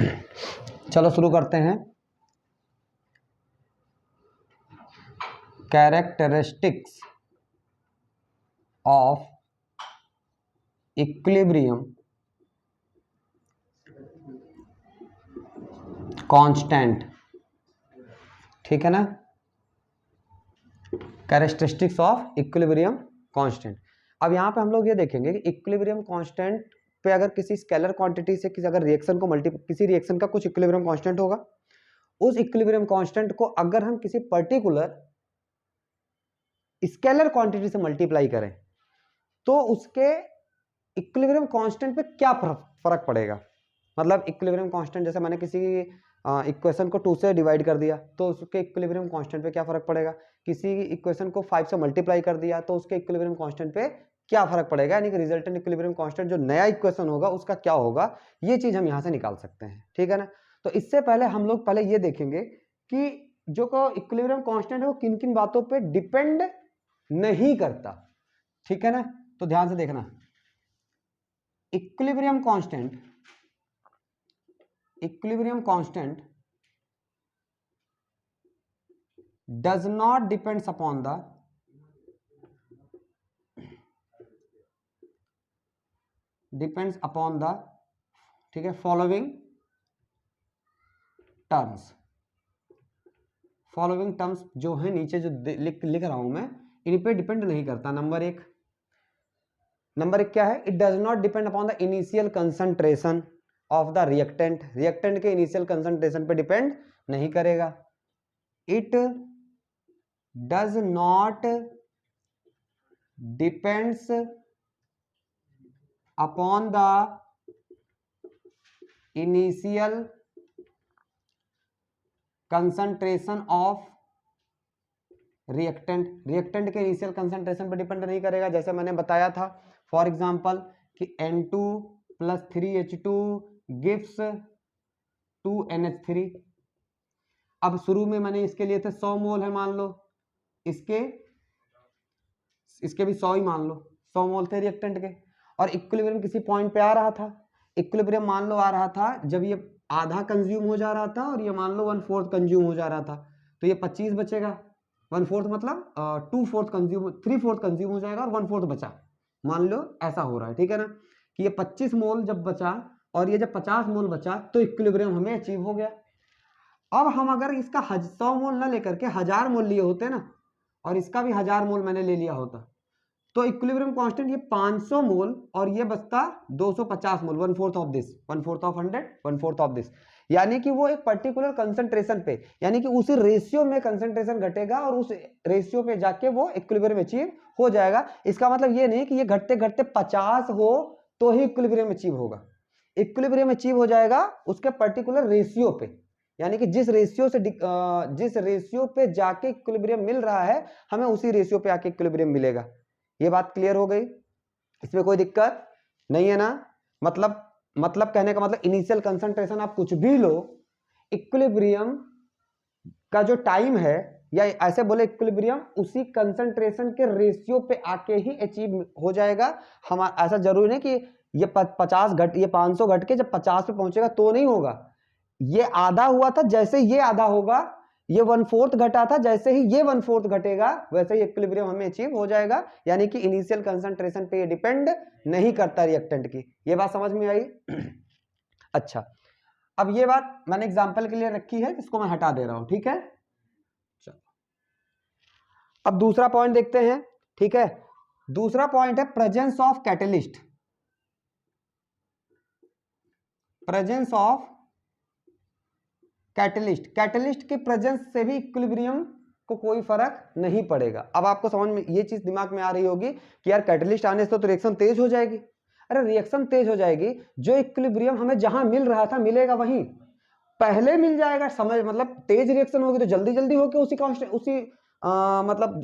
चलो शुरू करते हैं। कैरेक्टरिस्टिक्स ऑफ इक्विलिब्रियम कांस्टेंट, ठीक है ना। Characteristics of equilibrium constant. अब यहाँ पे हम लोग ये देखेंगे कि इक्विलिब्रियम कांस्टेंट पे अगर किसी स्केलर क्वांटिटी से किसी अगर रिएक्शन को किसी रिएक्शन का कुछ इक्विलिब्रियम कांस्टेंट होगा, उस इक्विलिब्रियम कांस्टेंट को अगर हम किसी पर्टिकुलर स्केलर क्वांटिटी से मल्टीप्लाई करें तो उसके इक्विलिब्रियम कांस्टेंट पे क्या फर्क पड़ेगा। मतलब इक्विलिब्रियम कांस्टेंट, जैसे मैंने किसी इक्वेशन को 2 से डिवाइड कर दिया तो उसके इक्विलिब्रियम कांस्टेंट पे क्या फर्क पड़ेगा। किसी इक्वेशन को 5 से मल्टीप्लाई कर दिया तो उसके इक्विलिब्रियम कांस्टेंट पे क्या फर्क पड़ेगा, यानी कि रिजल्टेंट इक्विलिब्रियम कांस्टेंट जो नया इक्वेशन होगा उसका क्या होगा, ये चीज हम यहां से निकाल सकते हैं, ठीक है ना। तो इससे पहले हम लोग पहले ये देखेंगे कि जो इक्विलिब्रियम कांस्टेंट है वो किन किन बातों पे डिपेंड नहीं करता, ठीक है ना। तो ध्यान से देखना, equilibrium constant does not depends upon the ठीक है फॉलोइंग टर्म्स जो है नीचे जो लिख रहा हूं मैं, इन पे डिपेंड नहीं करता। नंबर एक क्या है, it does not depend upon the initial concentration of the reactant के इनिशियल कंसंट्रेशन पे डिपेंड नहीं करेगा। It does not depends upon the initial concentration of reactant के इनिशियल कंसंट्रेशन पर डिपेंड नहीं करेगा। जैसे मैंने बताया था फॉर एग्जांपल कि N2 + 3H2 गिव्स 2NH3। अब शुरू में मैंने इसके लिए थे 100 मोल है, मान लो इसके भी 100 ही मान लो, 100 मोल थे रिएक्टेंट के, और इक्विलिब्रियम किसी पॉइंट पे आ रहा था। इक्विलिब्रियम मान लो आ रहा था जब ये आधा कंज्यूम हो जा रहा था और ये मान लो 1/4 कंज्यूम हो जा रहा था, तो ये 25 बचेगा। 1/4 मतलब 2/4 कंज्यूम, 3/4 कंज्यूम हो जाएगा और 1/4 बचा, मान लो ऐसा हो रहा है, ठीक है ना। कि ये 25 मोल जब बचा और ये जब 50 मोल बचा तो इक्विलिब्रियम हमें अचीव हो गया। अब हम अगर इसका 100 मोल ना लेकर के 1000 मोल लिए होते ना, और इसका भी 1000 मोल मैंने ले लिया होता, तो इक्विलिब्रियम कांस्टेंट ये 500 मोल और ये बचता 250 मोल, 1/4 of this, 1/4 of 100, 1/4 of this. यानी कि वो एक पर्टिकुलर कंसंट्रेशन पे, यानी कि उसी रेशियो में कंसंट्रेशन घटेगा और उस रेशियो पे जाके वो इक्विलिब्रियम अचीव हो जाएगा। इसका मतलब ये नहीं कि ये घटते घटते 50 हो तो ही इक्विलिब्रियम अचीव होगा। इक्विलिब्रियम अचीव हो जाएगा उसके पर्टिकुलर रेशियो पे, यानी कि जिस रेशियो पे जाके इक्विलिब्रियम मिल रहा है हमें उसी रेशियो पे आके इक्विलिब्रियम मिलेगा। ये बात क्लियर हो गई, इसमें कोई दिक्कत नहीं है ना। मतलब कहने का मतलब इनिशियल कंसंट्रेशन आप कुछ भी लो, इक्विलिब्रियम का जो टाइम है, या ऐसे बोले इक्विलिब्रियम उसी कंसंट्रेशन के रेशियो पे आके ही अचीव हो जाएगा। हम ऐसा जरूरी नहीं कि ये 500 घट के जब 50 पे पहुंचेगा तो नहीं होगा। ये आधा हुआ था, जैसे ये आधा होगा, ये 1/4 घटा था, जैसे ही ये 1/4 घटेगा वैसे ही इक्विलिब्रियम हमें अचीव हो जाएगा। यानी कि इनिशियल कंसंट्रेशन पे ये डिपेंड नहीं करता रिएक्टेंट की। ये बात समझ में आई? अच्छा, अब ये बात मैंने एग्जांपल के लिए रखी है, इसको मैं हटा दे रहा हूं, ठीक है। चलो अब दूसरा पॉइंट देखते हैं, ठीक है। दूसरा पॉइंट है presence of catalyst. Presence of catalyst के प्रेजेंस से भी इक्विलिब्रियम को कोई फर्क नहीं पड़ेगा। अब आपको समझ में ये चीज दिमाग में आ रही होगी कि यार कैटलिस्ट आने से तो रिएक्शन तेज हो जाएगी। अरे रिएक्शन तेज हो जाएगी, जो इक्विलिब्रियम हमें जहां मिल रहा था मिलेगा वहीं पहले मिल जाएगा। समझ मतलब तेज रिएक्शन होगी तो जल्दी जल्दी होकर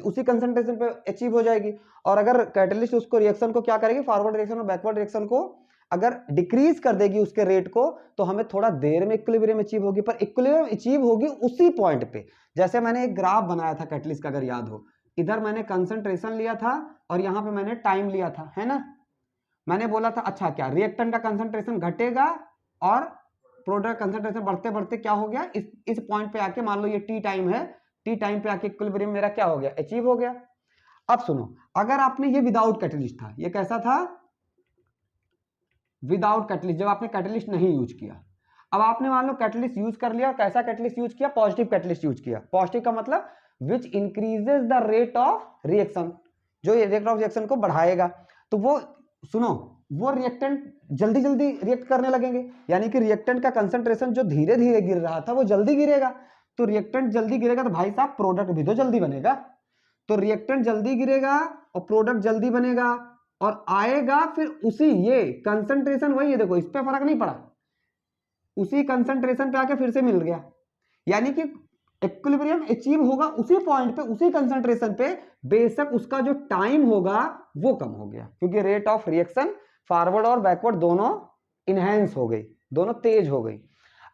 उसी कंसंट्रेशन पे अचीव हो जाएगी। और अगर कैटलिस्ट उसको रिएक्शन को क्या करेगी, फॉरवर्ड रिएक्शन और बैकवर्ड रिएक्शन को अगर डिक्रीज कर देगी उसके रेट को, तो हमें थोड़ा देर में इक्विलिब्रियम अचीव होगी, पर इक्विलिब्रियम अचीव होगी उसी पॉइंट पे। जैसे मैंने एक ग्राफ बनाया था कैटलिस्ट का, अगर याद हो, इधर मैंने कंसंट्रेशन लिया था और यहां पे मैंने टाइम लिया था, है ना। मैंने बोला था अच्छा क्या रिएक्टेंट का कंसंट्रेशन घटेगा और प्रोडक्ट कंसंट्रेशन बढ़ते बढ़ते क्या हो गया, इस पॉइंट पे आके मान लो ये टी टाइम है, टी टाइम पे आके इक्विलिब्रियम मेरा क्या हो गया, अचीव हो गया। अब सुनो, अगर आपने ये विदाउट कैटलिस्ट था, ये कैसा था, विदाउट कैटलिस्ट, जब आपने कैटलिस्ट नहीं यूज किया। अब आपने मान लो कैटलिस्ट यूज कर लिया, कैसा कैटलिस्ट यूज किया, पॉजिटिव कैटलिस्ट यूज किया। पॉजिटिव का मतलब which increases the rate of reaction, जो ये रेट ऑफ रिएक्शन को बढ़ाएगा। तो वो सुनो, वो रिएक्टेंट जल्दी जल्दी रिएक्ट करने लगेंगे, यानी कि रिएक्टेंट का कंसंट्रेशन जो धीरे धीरे गिर रहा था वो जल्दी गिरेगा। तो रिएक्टेंट जल्दी गिरेगा तो भाई साहब प्रोडक्ट भी तो जल्दी बनेगा। तो रिएक्टेंट जल्दी गिरेगा और प्रोडक्ट जल्दी बनेगा और आएगा फिर उसी, ये कंसंट्रेशन वही है, देखो इस पे फर्क नहीं पड़ा, उसी कंसंट्रेशन पे आके फिर से मिल गया। यानी कि इक्विलिब्रियम अचीव होगा उसी पॉइंट पे, उसी कंसंट्रेशन पे, बेशक उसका जो टाइम होगा वो कम हो गया, क्योंकि रेट ऑफ रिएक्शन फॉरवर्ड और बैकवर्ड दोनों इनहेंस हो गई, दोनों तेज हो गई।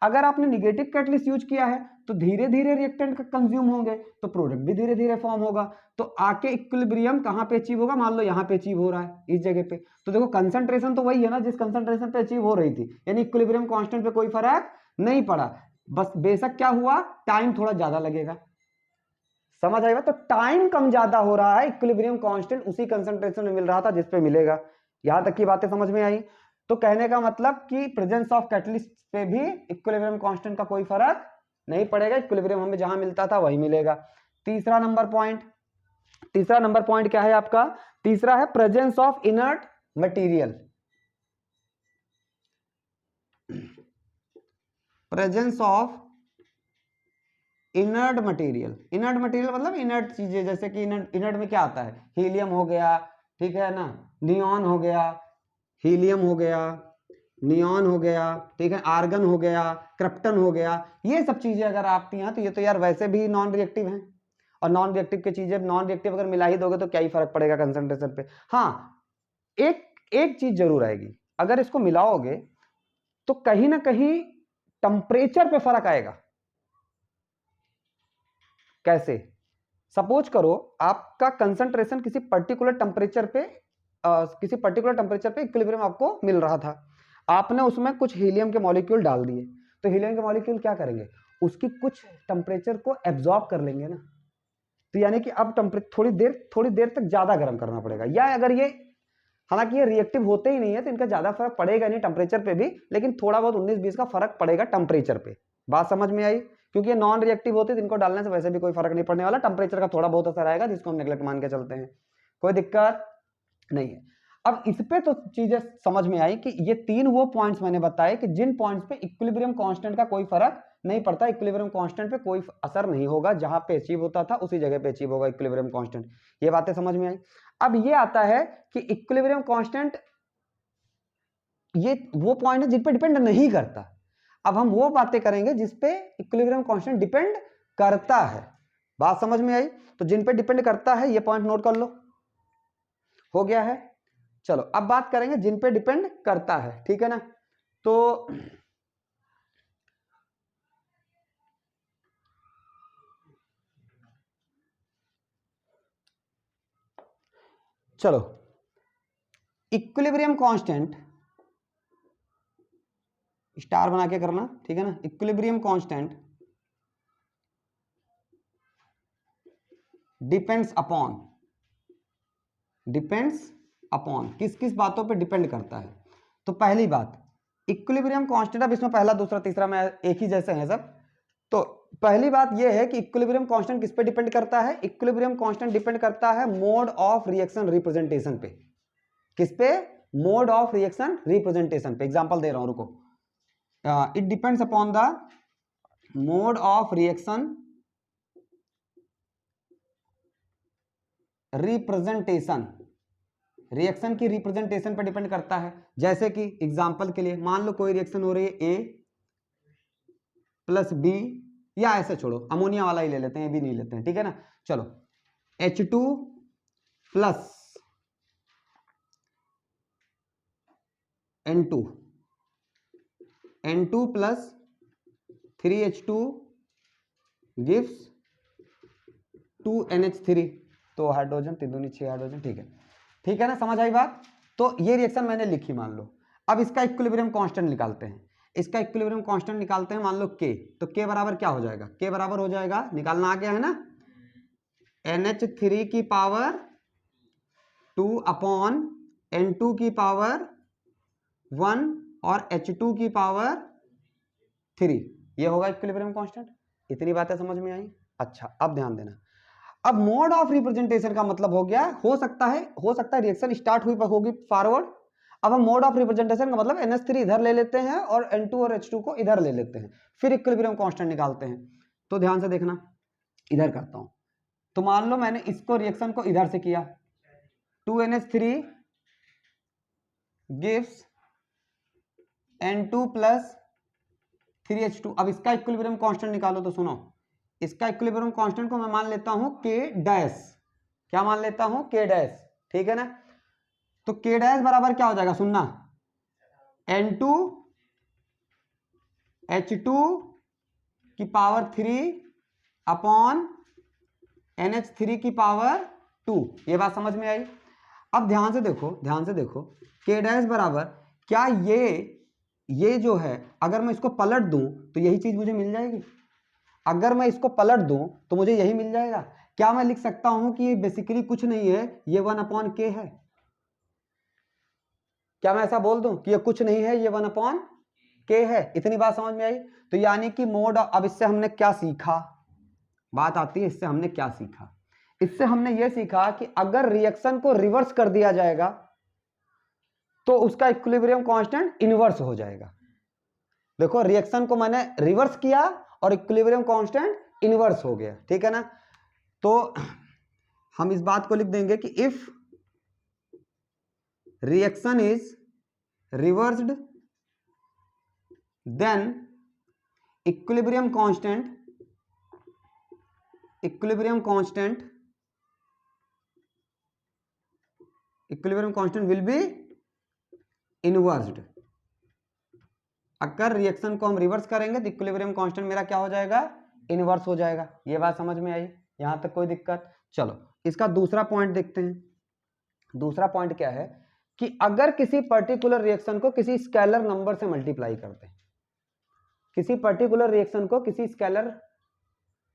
अगर आपने निगेटिव कैटलिस्ट यूज किया है तो धीरे धीरे रिएक्टेंट कंज्यूम होंगे, तो प्रोडक्ट भी धीरे धीरे फॉर्म होगा, तो आके इक्विलिब्रियम कहां पे अचीव होगा, मान लो यहां पे अचीव हो रहा है इस जगह पे। तो देखो कंसंट्रेशन तो वही है ना जिस कंसंट्रेशन पे अचीव हो रही थी, यानी इक्विलिब्रियम कांस्टेंट पे कोई फर्क नहीं पड़ा, बस बेशक क्या हुआ, टाइम थोड़ा ज्यादा लगेगा। समझ आएगा, तो टाइम कम ज्यादा हो रहा है, इक्विलिब्रियम कांस्टेंट उसी कंसंट्रेशन में मिल रहा था जिस पे मिलेगा। यहां तक की बातें समझ में आई। तो कहने का मतलब कि प्रेजेंस ऑफ कैटलिस्ट पे भी इक्विलिब्रियम कांस्टेंट का कोई फर्क नहीं पड़ेगा, इक्विलिब्रियम हमें जहां मिलता था वही मिलेगा। तीसरा नंबर पॉइंट, तीसरा नंबर पॉइंट क्या है आपका, तीसरा है presence of inert material. Presence of inert material, inert material मतलब इनर्ट चीजें, जैसे कि इनर्ट में क्या आता है, हीलियम हो गया, ठीक है ना, नियॉन हो गया, हीलियम हो गया, नियॉन हो गया, ठीक है, आर्गन हो गया, क्रिप्टन हो गया, ये सब चीजें अगर आती हैं तो ये तो यार वैसे भी नॉन रिएक्टिव हैं, और नॉन रिएक्टिव की चीजें, नॉन रिएक्टिव अगर मिला ही दोगे तो क्या ही फर्क पड़ेगा कंसंट्रेशन पे। हाँ, एक चीज जरूर आएगी, अगर इसको मिलाओगे तो कहीं ना कहीं टेम्परेचर पे फर्क आएगा। कैसे, सपोज करो आपका कंसंट्रेशन किसी पर्टिकुलर टेम्परेचर पे, किसी पर्टिकुलर टेम्परेचर पे इक्विलिब्रियम आपको मिल रहा था, आपने उसमें कुछ हीलियम के मॉलिक्यूल डाल दिए, तो हीलियम के मॉलिक्यूल क्या करेंगे, उसकी कुछ टेम्परेचर को एब्जॉर्ब कर लेंगे ना, तो यानी कि अब टेम्परेचर थोड़ी देर तक ज्यादा गर्म करना पड़ेगा। या अगर ये, हालांकि ये रिएक्टिव होते ही नहीं है तो इनका ज्यादा फर्क पड़ेगा नहीं टेम्परेचर पे भी, लेकिन थोड़ा बहुत 19-20 का फर्क पड़ेगा टेम्परेचर पे। बात समझ में आई, क्योंकि ये नॉन रिएक्टिव होते हैं तो इनको डालने से वैसे भी कोई फर्क नहीं पड़ने वाला, टेम्परेचर का थोड़ा बहुत असर आएगा जिसको हम नेगलेक्ट मान के चलते हैं, कोई दिक्कत नहीं है। अब इस पे तो चीजें समझ में आई कि ये तीन वो पॉइंट्स मैंने बताए कि जिन पॉइंट्स पे इक्विलिब्रियम कांस्टेंट का कोई फर्क नहीं पड़ता, इक्विलिब्रियम कांस्टेंट पे कोई असर नहीं होगा, जहां पे अचीव होता था उसी जगह पे अचीव होगा इक्विलिब्रियम कांस्टेंट। ये बातें समझ में आई। अब ये आता है कि इक्विलिब्रियम कांस्टेंट ये वो पॉइंट है जिन पे डिपेंड नहीं करता। अब हम वो बातें करेंगे जिस पे इक्विलिब्रियम कांस्टेंट डिपेंड करता है। बात समझ में आई, तो जिन पे डिपेंड करता है ये पॉइंट नोट कर लो, हो गया है। चलो अब बात करेंगे जिन पे डिपेंड करता है, ठीक है ना। तो चलो, इक्विलिब्रियम कांस्टेंट स्टार बना के करना, ठीक है ना। इक्विलिब्रियम कांस्टेंट डिपेंड्स अपॉन किस किस बातों पे डिपेंड करता है। तो पहली बात, इक्विलिब्रियम कांस्टेंट, अब इसमें पहला दूसरा तीसरा में एक ही जैसे हैं सब। तो पहली बात यह है कि इक्विलिब्रियम कांस्टेंट किस पे डिपेंड करता है, इक्विलिब्रियम कांस्टेंट डिपेंड करता है मोड ऑफ रिएक्शन रिप्रेजेंटेशन पे। किस पे, मोड ऑफ रिएक्शन रिप्रेजेंटेशन पे। एग्जांपल दे रहा हूं, रुको। It depends upon the mode of reaction representation, reaction की रिप्रेजेंटेशन पर डिपेंड करता है। जैसे कि एग्जांपल के लिए मान लो कोई रिएक्शन हो रही है A प्लस B, या ऐसे छोड़ो अमोनिया वाला ही ले लेते हैं, भी नहीं लेते हैं, ठीक है ना। चलो H2 plus N2, N2 plus 3H2 gives 2NH3, तो हाइड्रोजन 3 दूनी 6 हाइड्रोजन, ठीक है, ठीक है ना, समझ आई बात। तो ये रिएक्शन मैंने लिखी मान लो। अब इसका इक्विलिब्रियम कांस्टेंट निकालते हैं। इसका इक्विलिब्रियम कांस्टेंट निकालते हैं, मान लो k, तो k बराबर क्या हो जाएगा, k बराबर हो जाएगा, निकालना आ गया है ना, NH3 की पावर 2 अपॉन N2 की पावर 1 और H2 की पावर 3, ये होगा इक्विलिब्रियम कांस्टेंट। इतनी बातें समझ में आई। अच्छा अब ध्यान देना, अब मोड ऑफ रिप्रेजेंटेशन का मतलब हो गया, हो सकता है रिएक्शन स्टार्ट हुई होगी फॉरवर्ड। अब हम मोड ऑफ रिप्रेजेंटेशन का मतलब NH3 इधर ले लेते हैं और N2 और H2 को इधर ले लेते हैं, फिर इक्विलिब्रियम कांस्टेंट निकालते हैं। तो ध्यान से देखना, इधर करता हूं, तो मान लो मैंने इसको रिएक्शन को इधर से किया, 2NH3 gives N2 plus 3H2। अब इसका इक्विलिब्रियम कांस्टेंट निकालो, तो सुनो, इसका इक्विलिब्रियम कांस्टेंट को मैं मान लेता हूं K डैश, क्या मान लेता हूं, K डैश, ठीक है ना। तो K डैश बराबर क्या हो जाएगा, सुनना, N2 H2 की पावर 3 अपॉन NH3 की पावर 2, ये बात समझ में आई। अब ध्यान से देखो, K डैश बराबर क्या ये जो है, अगर मैं इसको पलट दूं तो यही चीज मुझे मिल जाएगी, अगर मैं इसको पलट दूं तो मुझे यही मिल जाएगा। क्या मैं लिख सकता हूं कि ये बेसिकली कुछ नहीं है, ये 1 अपॉन K है, क्या मैं ऐसा बोल दूं कि ये कुछ नहीं है, ये 1 अपॉन K है। इतनी बात समझ में आई। तो यानी कि मोड, अब इससे हमने क्या सीखा, बात आती है इससे हमने क्या सीखा, इससे हमने ये सीखा कि अगर रिएक्शन को रिवर्स कर दिया जाएगा तो उसका इक्विलिब्रियम कांस्टेंट इनवर्स हो जाएगा। देखो रिएक्शन को मैंने रिवर्स किया और इक्विलिब्रियम कांस्टेंट इनवर्स हो गया, ठीक है ना। तो हम इस बात को लिख देंगे कि if reaction is reversed then equilibrium constant will be inversed. अगर रिएक्शन को हम रिवर्स करेंगे तो इक्विलिब्रियम कांस्टेंट मेरा क्या हो जाएगा, इनवर्स हो जाएगा। ये बात समझ में आई, यहां तक कोई दिक्कत। चलो इसका दूसरा पॉइंट देखते हैं। दूसरा पॉइंट क्या है कि अगर किसी पर्टिकुलर रिएक्शन को किसी स्केलर नंबर से मल्टीप्लाई करते हैं, किसी पर्टिकुलर रिएक्शन को किसी स्केलर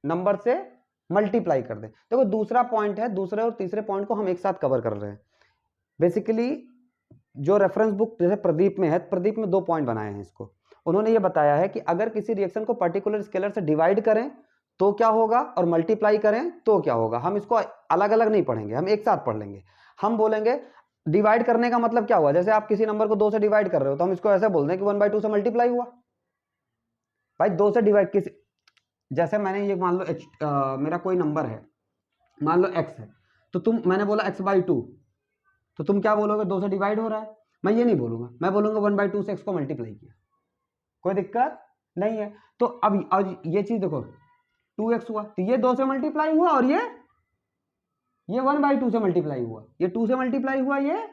नंबर से मल्टीप्लाई कर दें। देखो दूसरा पॉइंट है, दूसरे और तीसरे पॉइंट को हम एक साथ कवर कर रहे हैं। बेसिकली जो रेफरेंस बुक जैसे प्रदीप में है, प्रदीप में 2 पॉइंट बनाए हैं इसको, उन्होंने ये बताया है कि अगर किसी रिएक्शन को पर्टिकुलर स्केलर से डिवाइड करें तो क्या होगा और मल्टीप्लाई करें तो क्या होगा। हम इसको अलग अलग नहीं पढ़ेंगे, हम एक साथ पढ़ लेंगे। हम बोलेंगे डिवाइड करने का मतलब क्या हुआ, जैसे आप किसी नंबर को 2 से डिवाइड कर रहे हो तो हम इसको ऐसे बोल दें कि 1/2 से मल्टीप्लाई हुआ। भाई 2 से डिवाइड किसी, जैसे मैंने ये मान लो मेरा कोई नंबर है, मान लो x है, तो मैंने बोला x/2, तो तुम क्या बोलोगे, 2 से डिवाइड हो रहा है। मैं ये नहीं बोलूंगा, मैं बोलूंगा 1/2 से x को मल्टीप्लाई किया, कोई दिक्कत नहीं है। तो अब ये चीज देखो, 2x हुआ तो ये 2 से मल्टीप्लाई हुआ और ये 1/2 से मल्टीप्लाई हुआ, ये 2 से मल्टीप्लाई हुआ, ये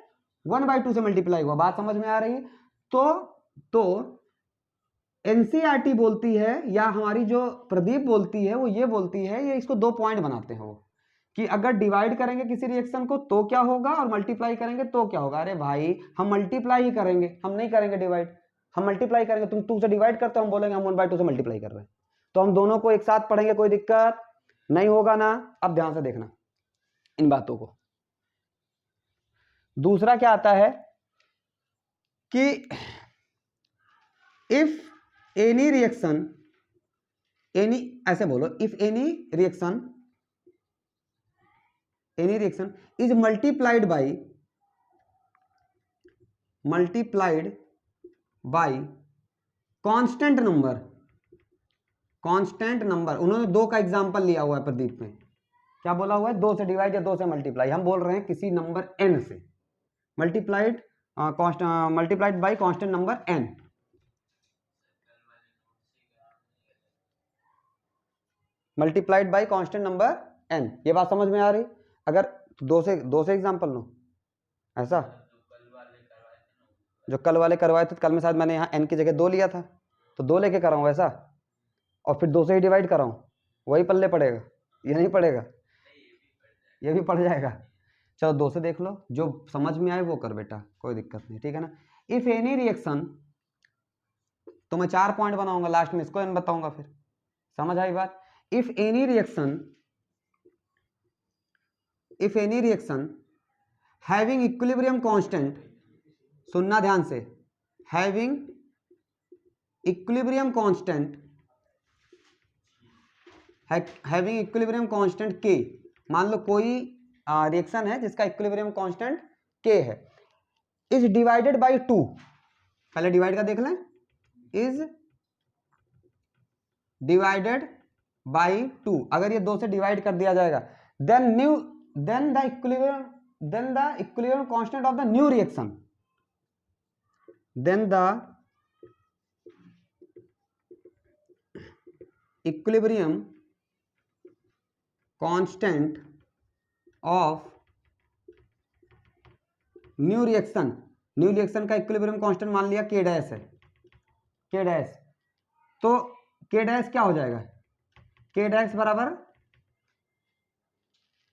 1/2 से मल्टीप्लाई हुआ। बात समझ में आ रही है। तो एनसीईआरटी बोलती है या हमारी जो प्रदीप बोलती है वो ये बोलती है, ये इसको 2 पॉइंट बनाते हैं वो, कि अगर डिवाइड करेंगे किसी रिएक्शन को तो क्या होगा और मल्टीप्लाई करेंगे तो क्या होगा। अरे भाई हम मल्टीप्लाई ही करेंगे, हम नहीं करेंगे डिवाइड, हम मल्टीप्लाई करेंगे। तुम 2 से डिवाइड करते हो, हम बोलेंगे हम 1/2 से मल्टीप्लाई कर रहे हैं, तो हम दोनों को एक साथ पढ़ेंगे, कोई दिक्कत नहीं होगा ना। अब ध्यान से देखना इन बातों को। दूसरा क्या आता है कि इफ एनी रिएक्शन, एनी ऐसे बोलो, if any reaction is multiplied by constant number. उन्होंने 2 का एग्जांपल लिया हुआ है प्रदीप में, क्या बोला हुआ है, 2 से डिवाइड या 2 से मल्टीप्लाई। हम बोल रहे हैं किसी नंबर n से multiplied by constant number n। Multiplied by constant number n, ये बात समझ में आ रही। अगर 2 से एग्जांपल लो, ऐसा जो कल वाले करवाए थे, कल में शायद मैंने यहाँ n की जगह 2 लिया था, तो 2 लेके कराऊँ ऐसा, और फिर 2 से ही डिवाइड कराऊँ, वही पल्ले पड़ेगा, ये नहीं पड़ेगा, ये भी पड़ जाएगा। चलो 2 से देख लो, जो समझ में आए वो कर बेटा, कोई दिक्कत नहीं, ठीक है ना। इफ एनी रिएक्शन तो मैं 4 पॉइंट बनाऊंगा, लास्ट में इसको n बताऊंगा। फिर समझ आई बात? If any reaction having equilibrium constant, सुनना ध्यान से, हैविंग इक्विलिब्रियम कांस्टेंट के, मान लो कोई रिएक्शन है जिसका इक्विलिब्रियम कांस्टेंट के है, इज डिवाइडेड बाय 2, पहले डिवाइड का देख लें, इज डिवाइडेड बाय 2, अगर ये 2 से डिवाइड कर दिया जाएगा, then the equilibrium constant of the new reaction, then the equilibrium constant of new reaction का इक्विलिब्रियम कांस्टेंट मान लिया k डैश है, k डैश, तो k डैश क्या हो जाएगा, k डैश बराबर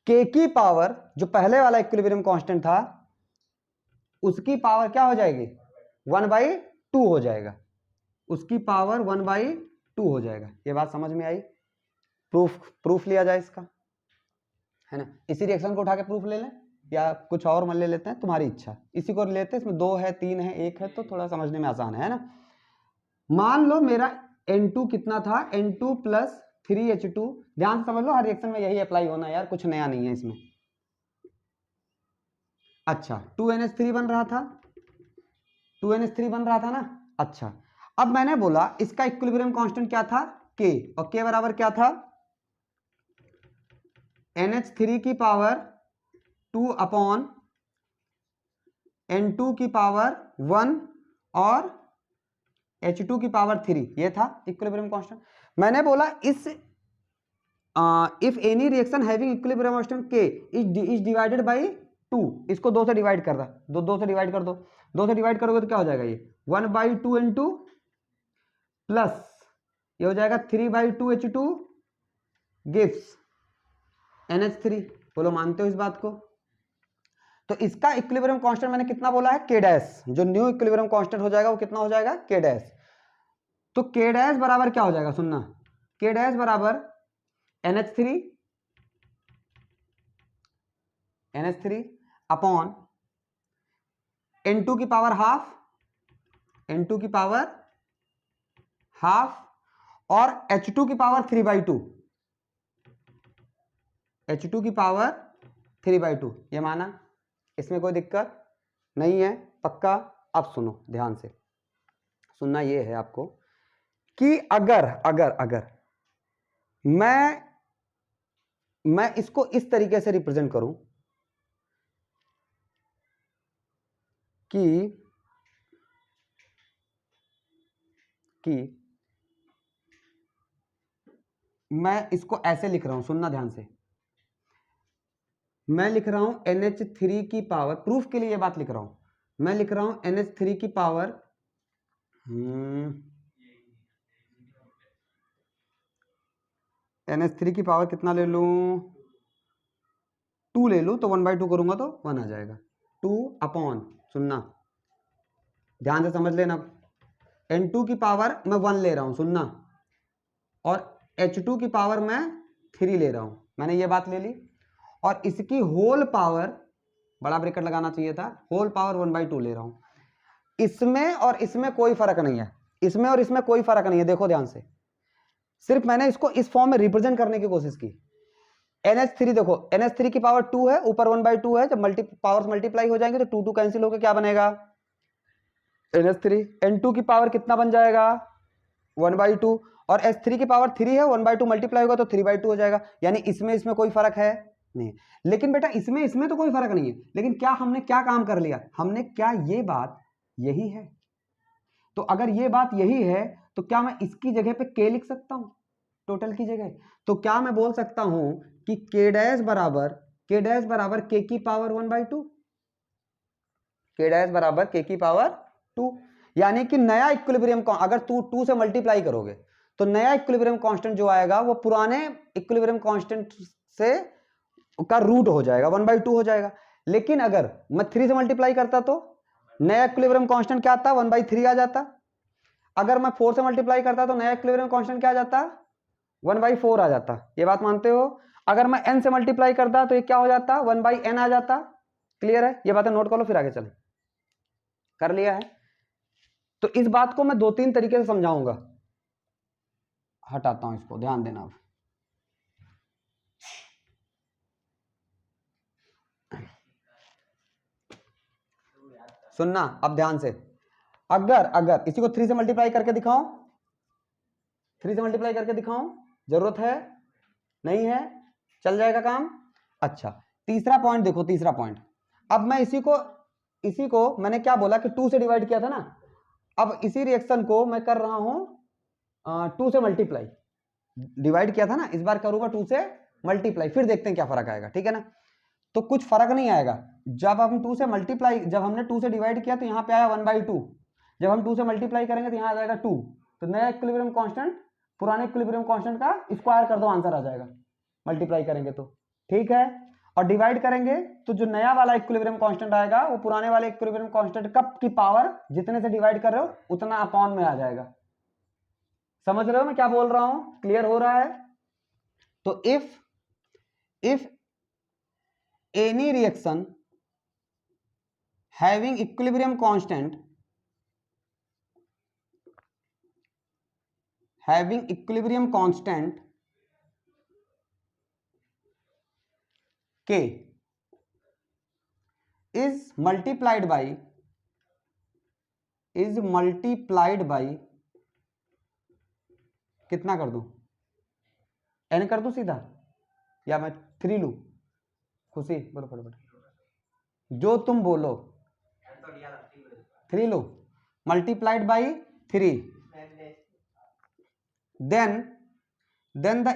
k की पावर, जो पहले वाला इक्विलिब्रियम कांस्टेंट था उसकी पावर क्या हो जाएगी, 1/2 हो जाएगा, उसकी पावर 1/2 हो जाएगा। ये बात समझ में आई? प्रूफ लिया जाए इसका, है ना? इसी रिएक्शन को उठा के प्रूफ ले लें या कुछ और मान ले लेते हैं, तुम्हारी इच्छा। इसी को लेते हैं, इसमें 2 है 3 है 1 है, तो थोड़ा समझने में आसान है ना। मान लो मेरा N2 कितना था, N2 + 3H2, ध्यान से समझ लो, हर रिएक्शन में यही अप्लाई होना है यार, कुछ नया नहीं है इसमें। अच्छा 2NH3 बन रहा था, 2NH3 बन रहा था ना। अच्छा अब मैंने बोला इसका इक्विलिब्रियम कांस्टेंट क्या था, K, और K बराबर क्या था, NH3 की पावर 2 N2 की पावर 1 और H2 की पावर 3, ये था इक्विलिब्रियम कांस्टेंट। मैंने बोला if any reaction having equilibrium constant K is divided by 2, इसको 2 से डिवाइड कर रहा, 2 से डिवाइड कर दो, 2 से डिवाइड करोगे तो क्या हो जाएगा, ये 1/2 N2 प्लस ये हो जाएगा 3/2 H2 गिव्स NH3। बोलो मानते हो इस बात को? तो इसका इक्विलिब्रियम कांस्टेंट मैंने कितना बोला है, K डैश, जो न्यू इक्विलिब्रियम कांस्टेंट हो जाएगा वो कितना हो जाएगा, K डैश। तो K डैश बराबर क्या हो जाएगा, सुनना, K डैश बराबर NH3 अपॉन N2 की पावर हाफ और H2 की पावर 3/2, H2 की पावर 3/2, ये माना, इसमें कोई दिक्कत नहीं है, पक्का? अब सुनो ध्यान से, सुनना ये है आपको कि अगर मैं इसको इस तरीके से रिप्रेजेंट करूं कि मैं इसको ऐसे लिख रहा हूं, सुनना ध्यान से, मैं लिख रहा हूं NH3 की पावर, प्रूफ के लिए ये बात लिख रहा हूं, मैं लिख रहा हूं NH3 की पावर NH3 की पावर कितना ले लूं, 2 ले लूं, तो 1/2 करूंगा तो 1 आ जाएगा, 2 अपॉन, सुनना ध्यान से समझ लेना, N2 की पावर मैं 1 ले रहा हूं, सुनना, और H2 की पावर मैं 3 ले रहा हूं, मैंने ये बात ले ली, और इसकी होल पावर, बड़ा ब्रैकेट लगाना चाहिए था, होल पावर 1/2 ले रहा हूं। इसमें और इसमें कोई फर्क नहीं है, इसमें और इसमें कोई फर्क नहीं है, देखो ध्यान से, सिर्फ मैंने इसको इस फॉर्म में रिप्रेजेंट करने की कोशिश की। NH3 देखो, NH3 की पावर 2 है, ऊपर 1/2 है, जब पावर्स मल्टीप्लाई हो जाएंगे तो 2 कैंसिल होकर क्या बनेगा, NH3। N2 की पावर कितना बन जाएगा, 1/2, और H3 की पावर 3 है, 1/2 मल्टीप्लाई होगा तो 3/2 हो जाएगा, यानी इसमें कोई फर्क है नहीं। लेकिन बेटा इसमें तो कोई फर्क नहीं है, लेकिन क्या हमने क्या काम कर लिया, हमने क्या, ये बात यही है, तो अगर ये बात यही है तो क्या मैं इसकी जगह पे K लिख सकता हूं, टोटल की जगह? तो क्या मैं बोल सकता हूं कि K डैश बराबर K की पावर 1/2, K डैश बराबर K की पावर 2, यानी कि नया इक्विलिब्रियम, अगर 2 से मल्टीप्लाई करोगे तो नया इक्विलिब्रियम कांस्टेंट जो आएगा वो पुराने इक्विलिब्रियम कांस्टेंट से का रूट हो जाएगा, 1/2 हो जाएगा। लेकिन अगर मैं 3 से मल्टीप्लाई करता तो नया इक्विलिब्रियम कांस्टेंट क्या आता, 1/3 आ जाता। अगर मैं 4 से मल्टीप्लाई करता तो नया इक्विलिब्रियम कांस्टेंट क्या आ जाता, 1/4 आ जाता। ये बात मानते हो? अगर मैं n से मल्टीप्लाई करता तो ये क्या हो जाता, 1/n आ जाता। क्लियर है? ये बातें नोट कर लो, फिर आगे चलें। कर लिया है? तो इस बात को मैं 2-3 तरीके से समझाऊंगा। हटाता हूं इसको, ध्यान देना। अब सुनना अब ध्यान से। अगर इसी को 3 से मल्टीप्लाई करके दिखाऊं, 3 से मल्टीप्लाई करके दिखाऊं, जरूरत है? नहीं है? चल जाएगा काम? अच्छा, तीसरा पॉइंट देखो, तीसरा पॉइंट। अब मैं इसी को मैंने क्या बोला कि 2 से डिवाइड किया था ना, अब इसी रिएक्शन को मैं कर रहा हूं 2 से मल्टीप्लाई। डिवाइड किया था ना, इस बार करूंगा 2 से मल्टीप्लाई, फिर देखते हैं क्या फर्क आएगा। ठीक है ना? तो कुछ फर्क नहीं आएगा। जब हम 2 से मल्टीप्लाई, जब हमने 2 से डिवाइड किया तो यहां पे आया 1/2। जब हम 2 से मल्टीप्लाई करेंगे तो यहां आ जाएगा 2। तो नया इक्विलिब्रियम कांस्टेंट पुराने इक्विलिब्रियम कांस्टेंट का स्क्वायर कर दो, आंसर आ जाएगा। मल्टीप्लाई करेंगे तो ठीक है, और डिवाइड करेंगे तो जो नया वाला इक्विलिब्रियम कांस्टेंट आएगा वो पुराने वाले इक्विलिब्रियम कांस्टेंट कप की पावर जितने से डिवाइड कर रहे हो उतना अपॉन में आ जाएगा। समझ रहे हो मैं क्या बोल रहा हूं? क्लियर हो रहा है? तो if any reaction having equilibrium constant K is multiplied by कितना कर दूं, n कर दूं सीधा, या मैं 3 लूं? खुशी बोलो फटाफट, जो तुम बोलो। 3 लो, multiplied by 3, then the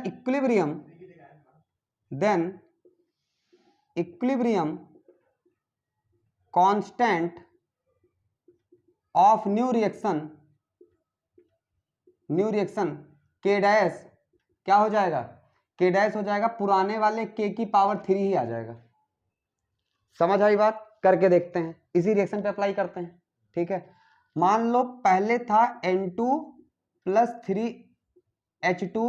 equilibrium constant of new reaction K dash क्या हो जाएगा, K डैश हो जाएगा पुराने वाले K की पावर 3 ही आ जाएगा। समझ आई बात? करके देखते हैं, इसी रिएक्शन पे अप्लाई करते हैं। ठीक है, मान लो पहले था N2 प्लस 3H2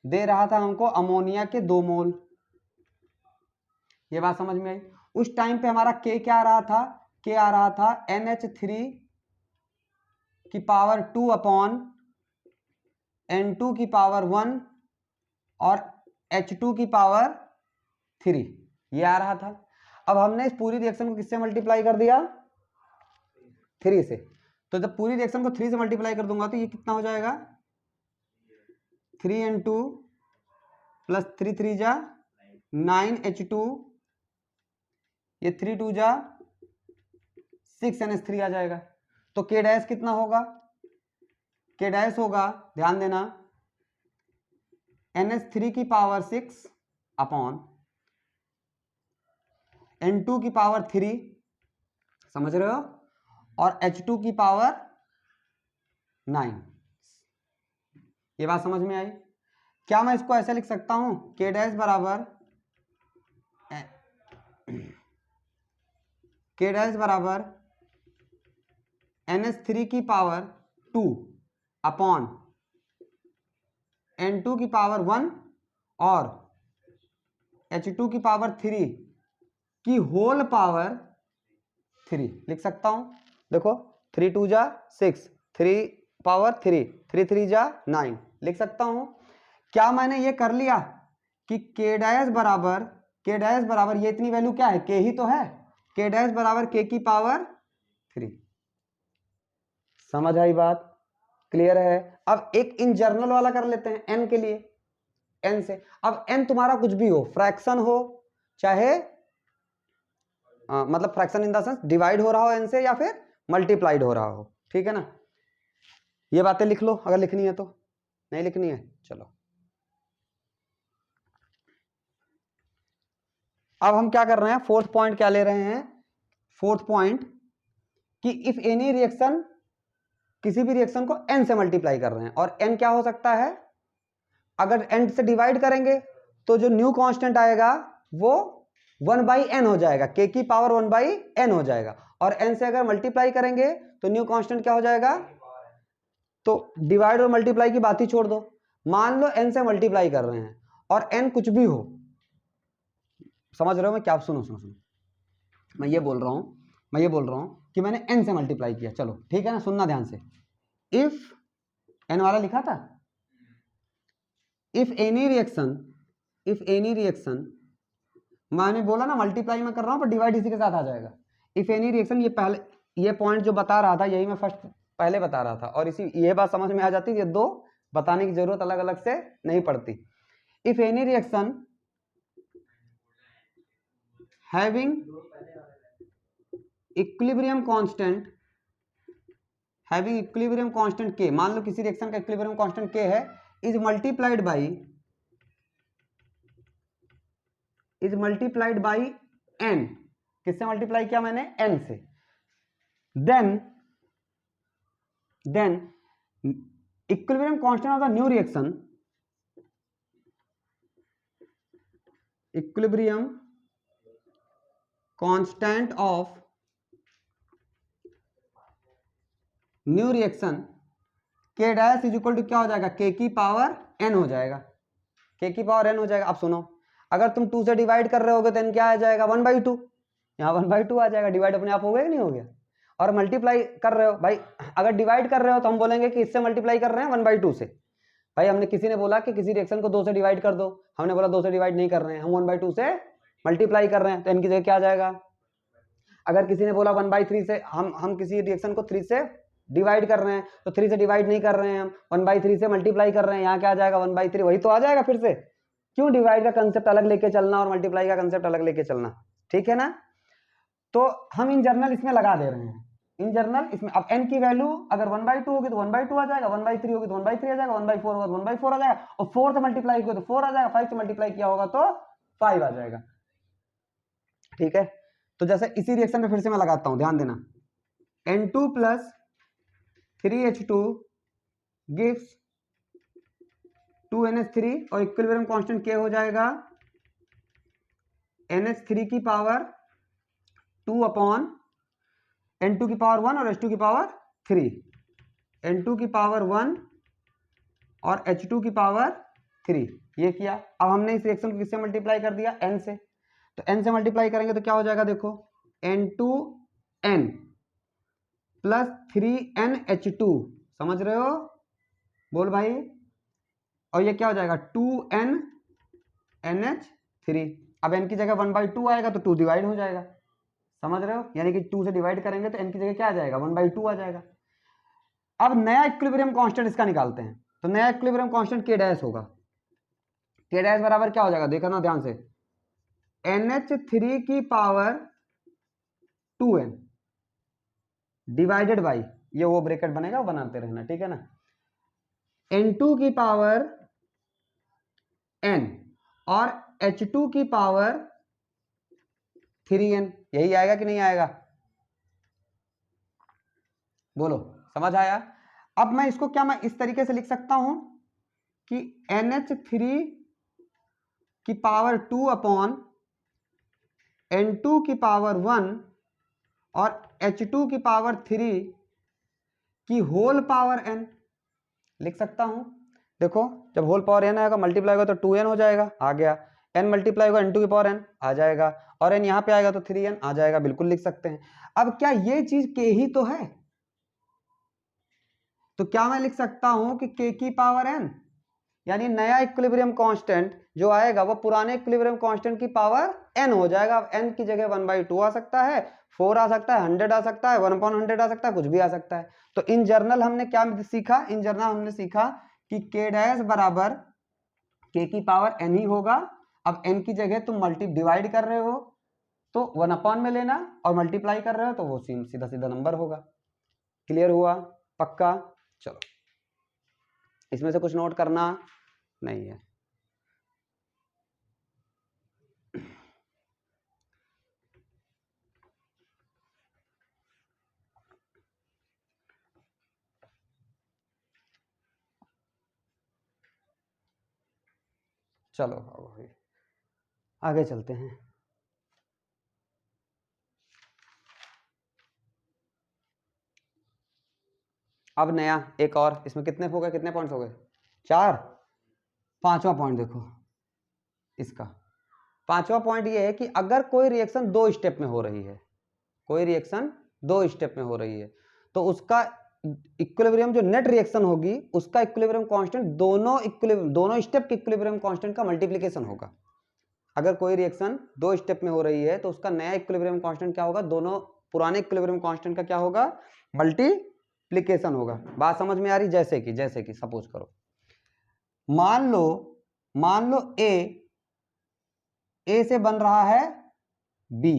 दे रहा था हमको अमोनिया के 2 मोल। ये बात समझ में आई? उस टाइम पे हमारा K क्या आ रहा था, K आ रहा था NH3 की पावर 2 अपॉन N2 की पावर 1 और H2 की पावर 3, ये आ रहा था। अब हमने इस पूरी रिएक्शन को किससे मल्टीप्लाई कर दिया, 3 से। तो जब पूरी रिएक्शन को 3 से मल्टीप्लाई कर दूंगा तो ये कितना हो जाएगा, 3N2 प्लस 3 3 जा 9H2, ये 3 2 जा 6NH3 आ जाएगा। तो K डैश कितना होगा, K डैश होगा, ध्यान देना, NH3 की पावर 6 अपॉन N2 की पावर 3, समझ रहे हो, और H2 की पावर 9। ये बात समझ में आई? क्या मैं इसको ऐसे लिख सकता हूं, K डैश बराबर NH3 की पावर 2 अपॉन N2 की पावर 1 और H2 की पावर 3 की होल पावर 3 लिख सकता हूं। देखो 3 2 जा 6, 3 पावर 3, 3 3 जा 9 लिख सकता हूं। क्या मैंने ये कर लिया कि K डैश बराबर ये इतनी वैल्यू क्या है, K ही तो है, K डैश बराबर K की पावर 3। समझ आई बात? क्लियर है? अब एक इन जर्नल वाला कर लेते हैं n के लिए, n से। अब n तुम्हारा कुछ भी हो, फ्रैक्शन हो चाहे मतलब fraction in the sense divide हो रहा हो n से या फिर मल्टीप्लाइड हो रहा हो। ठीक है ना? ये बातें लिख लो अगर लिखनी है तो, नहीं लिखनी है चलो। अब हम क्या कर रहे हैं, फोर्थ पॉइंट क्या ले रहे हैं, फोर्थ पॉइंट कि इफ एनी रिएक्शन, किसी भी रिएक्शन को n से मल्टीप्लाई कर रहे हैं, और n क्या हो सकता है, अगर n से डिवाइड करेंगे तो जो न्यू कांस्टेंट आएगा वो 1/n हो जाएगा, K की पावर 1/n हो जाएगा, और n से अगर मल्टीप्लाई करेंगे तो न्यू कांस्टेंट क्या हो जाएगा, तो डिवाइड और मल्टीप्लाई की बात ही छोड़ दो, मान लो n से मल्टीप्लाई कर रहे हैं और n कुछ भी हो, समझ रहे हो मैं क्या, सुनो सुनो सुनो, मैं ये बोल रहा हूं कि मैंने n से मल्टीप्लाई किया, चलो ठीक है ना, सुनना ध्यान से। इफ n वाला लिखा था, इफ एनी रिएक्शन, मैंने बोला ना मल्टीप्लाई में कर रहा हूं पर डिवाइड इसी के साथ आ जाएगा। इफ एनी रिएक्शन, ये पहले ये पॉइंट जो बता रहा था यही मैं फर्स्ट पहले बता रहा था, और इसी ये बात समझ में आ जाती, ये दो बताने की जरूरत अलग अलग से नहीं पड़ती। If any reaction having equilibrium constant के, मान लो किसी रिएक्शन का इक्विलिब्रियम कांस्टेंट के है, इज मल्टीप्लाइड बाई n, किससे मल्टीप्लाई किया मैंने, n से, then equilibrium constant of the new reaction, equilibrium constant of new reaction k dash is equal to क्या हो जाएगा, k की पावर n हो जाएगा, k की पावर n हो जाएगा। अब सुनो, अगर तुम 2 से डिवाइड कर रहे होगे तो n क्या आ जाएगा, 1/2, यहाँ 1/2 आ जाएगा, डिवाइड अपने आप हो गया कि नहीं हो गया। और मल्टीप्लाई कर रहे हो भाई, अगर डिवाइड कर रहे हो तो हम बोलेंगे कि इससे मल्टीप्लाई कर रहे हैं 1/2 से। भाई हमने किसी ने बोला कि किसी रिएक्शन को 2 से डिवाइड कर दो, हमने बोला 2 से डिवाइड नहीं कर रहे हैं, हम 1/2 से मल्टीप्लाई कर रहे हैं, तो n की जगह क्या आ जाएगा। अगर किसी ने बोला 1/3 से, हम किसी रिएक्शन को 3 से डिवाइड कर रहे हैं, तो 3 से डिवाइड नहीं कर रहे हैं, हम 1/3 से मल्टीप्लाई कर रहे हैं, यहाँ क्या आ जाएगा 1/3, वही तो आ जाएगा फिर से। क्यों, डिवाइड का कंसेप्ट अलग लेके चलना और मल्टीप्लाई का कंसेप्ट अलग लेके चलना, ठीक है ना। तो हम इन जनरल इसमें लगा दे रहे हैं, इन जनरल इसमें। अब n की वैल्यू अगर 1/2 होगी तो 1/2 आ जाएगा, 1/3 होगी तो 1/3 आ जाएगा, 1/4 होगा तो 1/4 आ जाएगा, और 4 से मल्टीप्लाई किया तो 4 आ जाएगा, 5 से मल्टीप्लाई किया होगा तो 5 आ जाएगा, ठीक है। तो जैसे इसी रिएक्शन में फिर से मैं लगाता हूं, ध्यान देना, N2 + 3H2 gives 2NH3 और इक्विलिब्रियम कांस्टेंट K हो जाएगा NH3 की पावर 2 अपॉन N2 की पावर 1 और H2 की पावर 3, N2 की पावर 1 और H2 की पावर 3, ये किया। अब हमने इस रिएक्शन को किससे मल्टीप्लाई कर दिया, N से, तो N से मल्टीप्लाई करेंगे तो क्या हो जाएगा, देखो N2N + 3NH2, समझ रहे हो, बोल भाई, और ये क्या हो जाएगा 2NNH3। अब n की जगह 1/2 आएगा तो 2 डिवाइड हो जाएगा, समझ रहे हो, यानी कि 2 से डिवाइड करेंगे तो n की जगह क्या आ जाएगा, 1/2 आ जाएगा। अब नया इक्विलिब्रियम कांस्टेंट इसका निकालते हैं, तो नया इक्विलिब्रियम कांस्टेंट k डैश होगा, k डैश बराबर क्या हो जाएगा, देखना ध्यान से, NH3 की पावर 2n डिवाइडेड बाई, ये वो ब्रैकेट बनेगा वो बनाते रहना, ठीक है ना, N2 की पावर n और H2 की पावर 3n, यही आएगा कि नहीं आएगा, बोलो, समझ आया। अब मैं इसको क्या, मैं इस तरीके से लिख सकता हूं कि NH3 की पावर 2 अपॉन N2 की पावर 1 और H2 की पावर 3 की होल पावर n लिख सकता हूं। देखो जब होल पावर n आएगा मल्टीप्लाई होगा तो 2n हो जाएगा, आ गया, n मल्टीप्लाई होगा N2 की पावर n आ जाएगा, और n यहां पे आएगा तो 3n आ जाएगा, बिल्कुल लिख सकते हैं। अब क्या ये चीज k ही तो है, तो क्या मैं लिख सकता हूं कि k की पावर n, यानी नया इक्विलिब्रियम कांस्टेंट जो आएगा वो पुराने इक्विलिब्रियम कांस्टेंट की पावर n हो जाएगा। अब n की जगह 1/2 आ सकता है, 4 आ सकता है, 100 आ सकता है, 1/100 आ सकता है, कुछ भी आ सकता है। तो इन जर्नल हमने क्या सीखा, इन जर्नल हमने सीखा कि k डैश बराबर k की पावर n ही होगा। अब n की जगह तुम डिवाइड कर रहे हो तो 1/, में लेना, और मल्टीप्लाई कर रहे हो तो वो सीधा सीधा नंबर होगा। क्लियर हुआ, पक्का, चलो इसमें से कुछ नोट करना नहीं है। चलो आगे चलते हैं। अब नया एक और, इसमें कितने हो गए, कितने पॉइंट्स हो गए, 4। पांचवा पॉइंट देखो इसका, पांचवा पॉइंट ये है कि अगर कोई रिएक्शन 2 स्टेप में हो रही है, कोई रिएक्शन 2 स्टेप में हो रही है, तो उसका इक्विलिब्रियम जो नेट रिएक्शन होगी उसका इक्विलिब्रियम कांस्टेंट दोनों स्टेप के इक्विलिब्रियम कांस्टेंट का मल्टीप्लिकेशन होगा। अगर कोई रिएक्शन 2 स्टेप में हो रही है तो उसका नया इक्विलिब्रियम कांस्टेंट क्या होगा, दोनों पुराने इक्विलिब्रियम कांस्टेंट का क्या होगा, मल्टीप्लिकेशन होगा। बात समझ में आ रही? जैसे कि सपोज करो, मान लो ए से बन रहा है बी,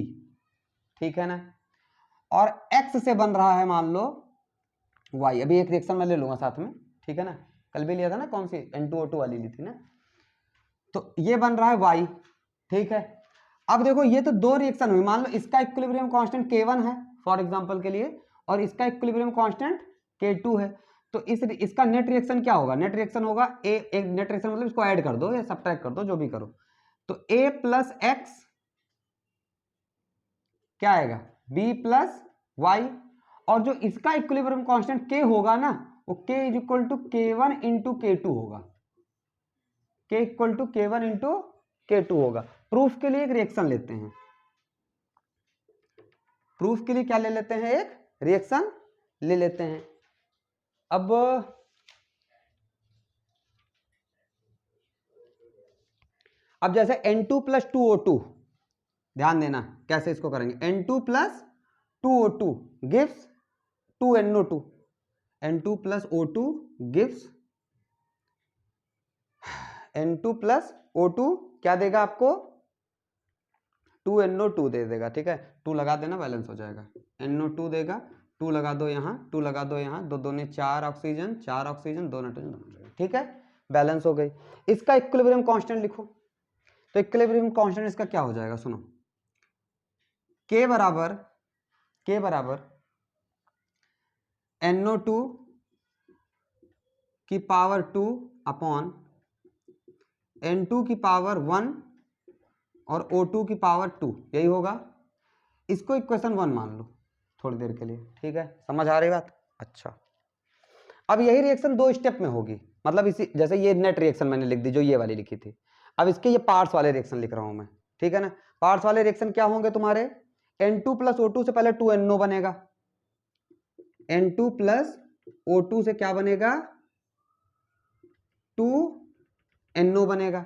ठीक है ना, और एक्स से बन रहा है मान लो वाई। अभी एक रिएक्शन मैं ले लूंगा साथ में, ठीक है ना, कल भी लिया था ना, कौन सी N2O2 वाली ली थी ना। तो ये बन रहा है वाई, ठीक है। अब देखो ये तो 2 रिएक्शन हुई, मान लो इसका इक्विलिब्रियम कांस्टेंट K1 है फॉर एग्जांपल के लिए, और इसका इक्विलिब्रियम कांस्टेंट K2 है। तो इसका नेट रिएक्शन क्या होगा, नेट रिएक्शन होगा एक नेट रिएक्शन मतलब इसको ऐड कर दो या सब्ट्रैक्ट कर दो, जो भी करो, तो A प्लस एक्स क्या आएगा, B प्लस वाई, और जो इसका इक्विलिब्रियम कांस्टेंट K होगा ना, वो K is equal to K1 into K2 होगा, K equal to K1 into K2 होगा। प्रूफ के लिए एक रिएक्शन लेते हैं, प्रूफ के लिए क्या ले लेते हैं, एक रिएक्शन ले लेते हैं। अब जैसे N2 प्लस 2O2, ध्यान देना कैसे इसको करेंगे, N2 plus 2O2 gives 2NO2, N2 plus O2 gives N2 plus O2 क्या देगा आपको, 2NO2 दे देगा, ठीक है। 2 लगा देना, बैलेंस हो जाएगा, NO2 देगा, 2 लगा दो यहाँ, 2 लगा दो यहाँ, दो दोनों 4 ऑक्सीजन, 4 ऑक्सीजन, 2 नाइट्रोजन, ठीक है, बैलेंस हो गई। इसका इक्विलिब्रियम कांस्टेंट लिखो, तो इक्विलिब्रियम कांस्टेंट इसका क्या हो जाएगा, सुनो, K बराबर NO2 की पावर 2 अपॉन N2 की पावर 1 और O2 की पावर 2, यही होगा। इसको इक्वेशन 1 मान लो थोड़ी देर के लिए, ठीक है, समझ आ रही बात? अच्छा, अब यही रिएक्शन 2 स्टेप में होगी, मतलब इसी जैसे ये नेट रिएक्शन मैंने लिख दी जो ये वाली लिखी थी, अब इसके ये पार्ट्स वाले रिएक्शन लिख रहा हूं मैं, ठीक है ना। पार्ट्स वाले रिएक्शन क्या होंगे तुम्हारे, N2 प्लस O2 से पहले 2NO बनेगा, N2 प्लस O2 से क्या बनेगा, 2NO बनेगा,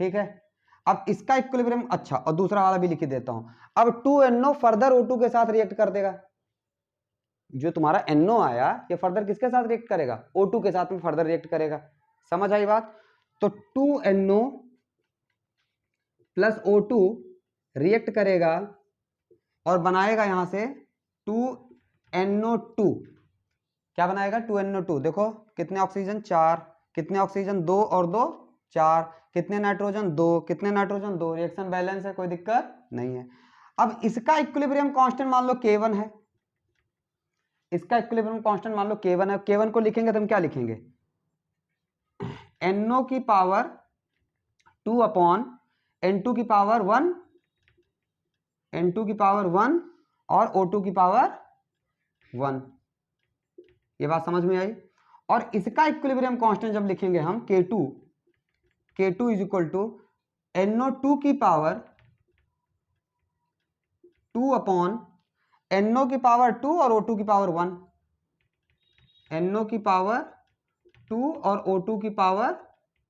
ठीक है। अब इसका इक्विलिब्रियम, अच्छा, और दूसरा वाला भी लिख देता हूं, अब 2NO फर्दर O2 के साथ रिएक्ट कर देगा, जो तुम्हारा NO आया ये फर्दर किसके साथ रिएक्ट करेगा, O2 के साथ में फर्दर रिएक्ट करेगा, समझ आई बात? तो 2NO प्लस O2 रिएक्ट करेगा और बनाएगा यहां से 2NO2, क्या बनाएगा, 2NO2, देखो कितने ऑक्सीजन 4, कितने ऑक्सीजन 2 और 2 4, कितने नाइट्रोजन 2, कितने नाइट्रोजन 2, रिएक्शन बैलेंस है, कोई दिक्कत नहीं है। अब इसका इक्विलिब्रियम कांस्टेंट मान लो K1 है, इसका इक्विलिब्रियम कांस्टेंट मान लो K1 है, K1 को लिखेंगे तो हम क्या लिखेंगे, NO की पावर 2 अपॉन N2 की पावर 1, N2 की पावर 1 और O2 की पावर 1, ये बात समझ में आई। और इसका इक्विलिब्रियम कांस्टेंट जब लिखेंगे हम K2 is equal to NO2 की पावर 2 अपॉन NO की पावर 2 और O2 की पावर 1, NO की पावर 2 और O2 की पावर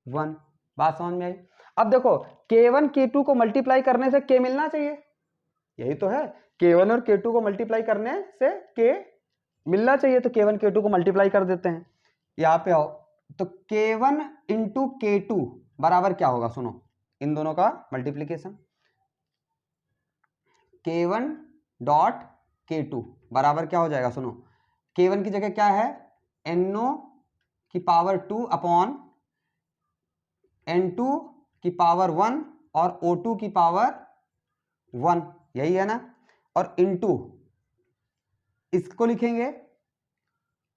1, बात समझ में आई। अब देखो K1 K2 को मल्टीप्लाई करने से K मिलना चाहिए, यही तो है, K1 और K2 को मल्टीप्लाई करने से K मिलना चाहिए, तो K1 K2 को मल्टीप्लाई कर देते हैं, यहां पे आओ, तो K1 इंटू K2 बराबर क्या होगा, सुनो, इन दोनों का मल्टीप्लीकेशन, K1 डॉट K2 बराबर क्या हो जाएगा, सुनो, K1 की जगह क्या है, NO की पावर 2 अपॉन N2 की पावर 1 और O2 की पावर 1, यही है ना, और इंटू इसको लिखेंगे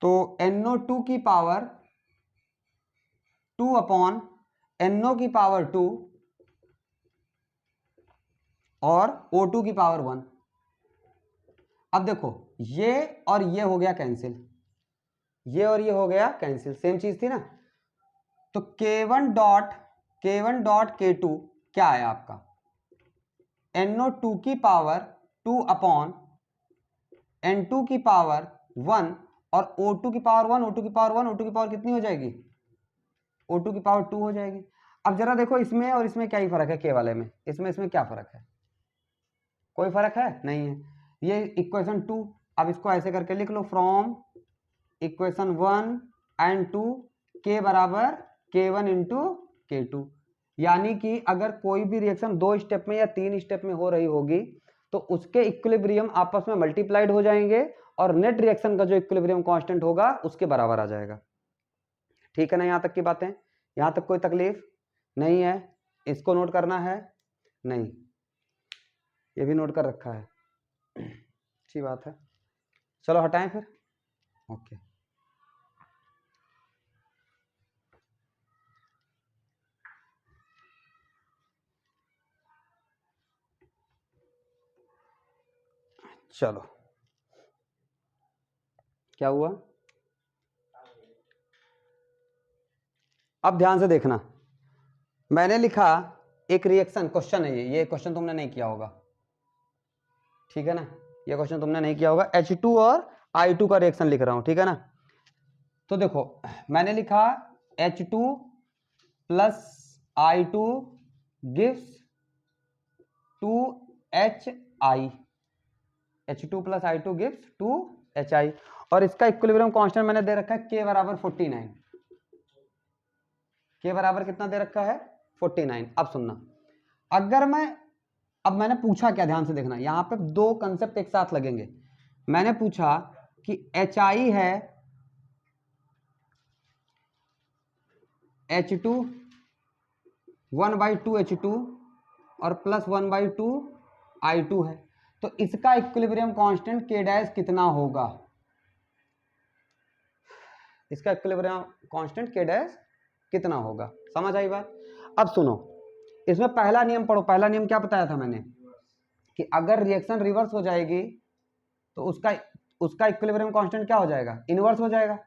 तो NO2 की पावर 2 अपॉन NO की पावर 2 और O2 की पावर 1। अब देखो ये और ये हो गया कैंसिल, ये और ये हो गया कैंसिल, सेम चीज थी ना। तो K1 डॉट K2 क्या आया आपका, NO2 की पावर 2 अपॉन N2 की पावर 1 और O2 की पावर 1, O2 की पावर 1, O2 की पावर कितनी हो जाएगी, O2 की पावर 2 हो जाएगी। अब जरा देखो इसमें और इसमें क्या ही फर्क है, K वाले में, इसमें क्या फर्क है, कोई फर्क है नहीं है। ये इक्वेशन 2, अब इसको ऐसे करके लिख लो, फ्रॉम इक्वेशन 1 एंड 2 K बराबर K1 इंटू K2। यानी कि अगर कोई भी रिएक्शन 2 स्टेप में या 3 स्टेप में हो रही होगी तो उसके इक्विलिब्रियम आपस में मल्टीप्लाइड हो जाएंगे और नेट रिएक्शन का जो इक्विलिब्रियम कांस्टेंट होगा उसके बराबर आ जाएगा। ठीक है ना, यहां तक की बातें, यहां तक कोई तकलीफ नहीं है, इसको नोट करना है नहीं, ये भी नोट कर रखा है, अच्छी बात है। चलो हटाएं फिर, ओके। चलो क्या हुआ, अब ध्यान से देखना, मैंने लिखा एक रिएक्शन, क्वेश्चन है ये क्वेश्चन तुमने नहीं किया होगा, ठीक है ना, ये क्वेश्चन तुमने नहीं किया होगा। H2 और I2 का रिएक्शन लिख रहा हूं, ठीक है ना। तो देखो मैंने लिखा H2 plus I2 gives 2HI, H2 plus I2 gives 2HI, और इसका इक्विलिब्रियम कांस्टेंट मैंने दे रखा है K बराबर 49, K बराबर कितना दे रखा है 49। अब सुनना, अगर अब मैंने पूछा क्या, ध्यान से देखना, यहां पे दो कंसेप्ट एक साथ लगेंगे। मैंने पूछा कि HI है H2 1/2 H2 और प्लस 1/2 I2 है, तो इसका इक्विलिब्रियम कांस्टेंट K डैश कितना होगा, इसका इक्विलिब्रियम कांस्टेंट K डैश कितना होगा, समझ आई बात। अब सुनो, इसमें पहला नियम पढ़ो, पहला नियम क्या बताया था मैंने कि अगर रिएक्शन रिवर्स हो जाएगी तो उसका इक्विलिब्रियम कांस्टेंट क्या हो जाएगा, इनवर्स हो जाएगा।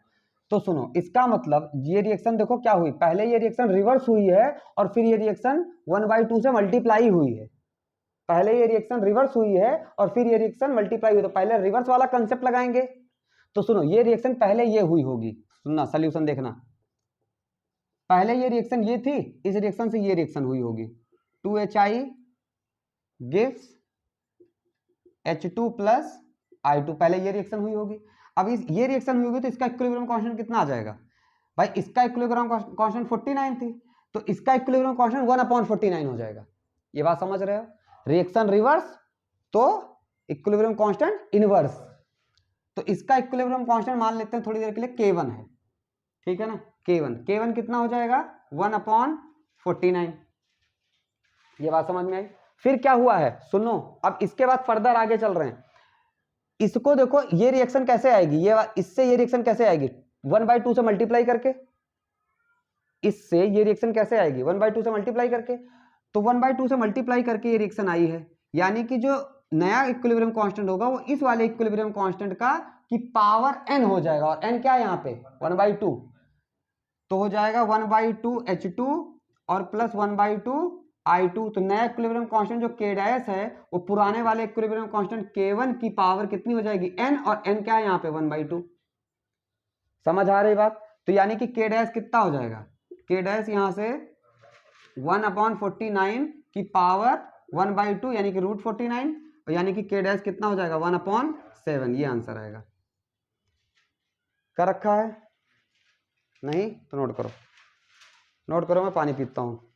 तो सुनो, इसका मतलब ये रिएक्शन देखो क्या हुई, पहले ये रिएक्शन रिवर्स हुई है और फिर ये रिएक्शन 1/2 से मल्टीप्लाई हुई है, पहले ये रिएक्शन रिवर्स हुई है और फिर ये रिएक्शन मल्टीप्लाई हुई, तो पहले रिवर्स वाला कंसेप्ट लगाएंगे। तो सुनो, ये रिएक्शन पहले ये हुई होगी, सुनना सोल्यूशन देखना, पहले ये रिएक्शन ये थी, इस रिएक्शन से ये रिएक्शन हुई होगी, 2HI gives H2 plus I2, पहले ये रिएक्शन हुई होगी। अब ये रिएक्शन हुई होगी तो इसका इक्विलिब्रियम कांस्टेंट कितना आ जाएगा भाई, इसका इक्विलिब्रियम कांस्टेंट 49 थी, तो इसका इक्विलिब्रियम कांस्टेंट 1/49 हो जाएगा। ये बात समझ रहे हो, रिएक्शन रिवर्स तो इक्विलिब्रियम कांस्टेंट इनवर्स, तो इसका इक्विलिब्रियम कांस्टेंट मान लेते हैं थोड़ी देर के लिए K1 है, ठीक है ना, K1 कितना हो जाएगा 1/49, ये बात समझ में आई। फिर क्या हुआ है सुनो, अब इसके बाद फर्दर आगे चल रहे हैं, इसको देखो ये रिएक्शन कैसे आएगी, इससे ये रिएक्शन कैसे आएगी 1/2 से मल्टीप्लाई करके, इससे ये रिएक्शन कैसे आएगी 1/2 से मल्टीप्लाई करके, तो 1/2 से मल्टीप्लाई करके ये रिएक्शन आई है, यानी कि जो नया इक्विलिब्रियम कांस्टेंट होगा वो इस वाले इक्विलिब्रियम कांस्टेंट का की पावर n हो जाएगा, और n क्या है यहाँ पे 1/2, तो हो जाएगा 1/2 H2 और प्लस 1/2 I2, तो नया इक्विलिब्रियम कांस्टेंट जो K डैश है वो पुराने वाले इक्विलिब्रियम कांस्टेंट K1 की पावर कितनी हो जाएगी n, और n क्या है यहाँ पे 1/2, समझ आ रही बात। तो यानी कि K डैश कितना हो जाएगा, K डैश यहाँ से 1/49 की पावर 1/2 यानी कि √49, और यानी कि K डैश कितना हो जाएगा 1/7, ये आंसर आएगा। कर रखा है नहीं तो नोट करो, मैं पानी पीता हूँ।